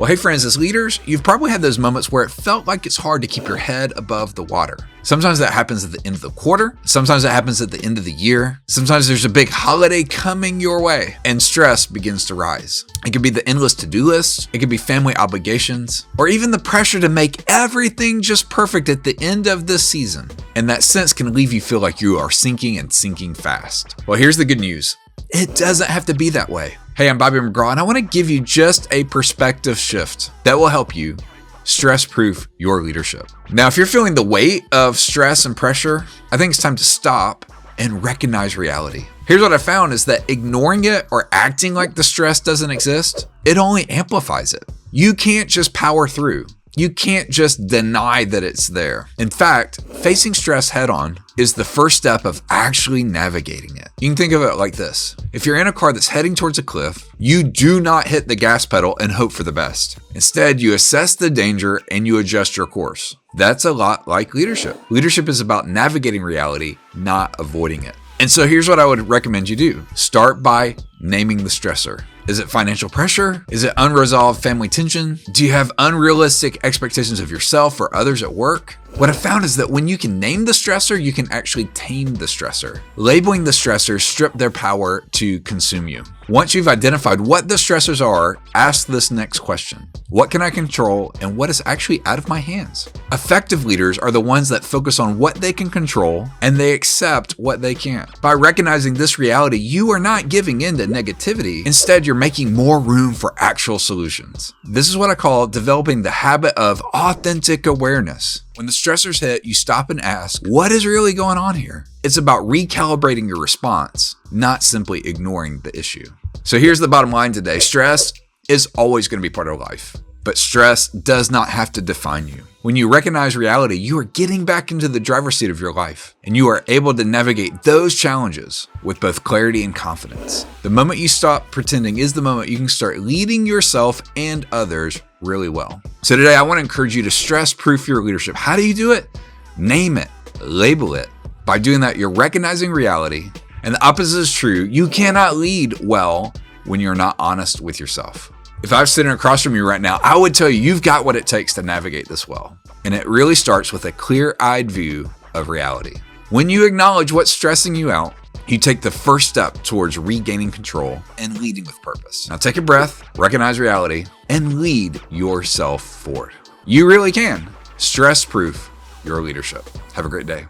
Well, hey friends, as leaders, you've probably had those moments where it felt like it's hard to keep your head above the water. Sometimes that happens at the end of the quarter. Sometimes that happens at the end of the year. Sometimes there's a big holiday coming your way and stress begins to rise. It could be the endless to-do list. It could be family obligations, or even the pressure to make everything just perfect at the end of the season. And that sense can leave you feel like you are sinking and sinking fast. Well, here's the good news. It doesn't have to be that way. Hey, I'm Bobby McGraw, and I want to give you just a perspective shift that will help you stress-proof your leadership. Now, if you're feeling the weight of stress and pressure, I think it's time to stop and recognize reality. Here's what I found is that ignoring it or acting like the stress doesn't exist, it only amplifies it. You can't just power through. You can't just deny that it's there. In fact, facing stress head on is the first step of actually navigating it. You can think of it like this. If you're in a car that's heading towards a cliff, you do not hit the gas pedal and hope for the best. Instead, you assess the danger and you adjust your course. That's a lot like leadership. Leadership is about navigating reality, not avoiding it. And so here's what I would recommend you do. Start by naming the stressor. Is it financial pressure? Is it unresolved family tension? Do you have unrealistic expectations of yourself or others at work? What I found is that when you can name the stressor, you can actually tame the stressor. Labeling the stressors strip their power to consume you. Once you've identified what the stressors are, ask this next question. What can I control and what is actually out of my hands? Effective leaders are the ones that focus on what they can control and they accept what they can't. By recognizing this reality, you are not giving in to negativity. Instead, you're making more room for actual solutions. This is what I call developing the habit of authentic awareness. When the stressors hit, you stop and ask, what is really going on here? It's about recalibrating your response, not simply ignoring the issue. So here's the bottom line today. Stress is always going to be part of life, but stress does not have to define you. When you recognize reality, you are getting back into the driver's seat of your life, and you are able to navigate those challenges with both clarity and confidence. The moment you stop pretending is the moment you can start leading yourself and others really well. So today, I want to encourage you to stress-proof your leadership. How do you do it? Name it, label it. By doing that, you're recognizing reality, and the opposite is true. You cannot lead well when you're not honest with yourself. If I was sitting across from you right now, I would tell you you've got what it takes to navigate this well. And it really starts with a clear-eyed view of reality. When you acknowledge what's stressing you out, you take the first step towards regaining control and leading with purpose. Now take a breath, recognize reality, and lead yourself forward. You really can stress-proof your leadership. Have a great day.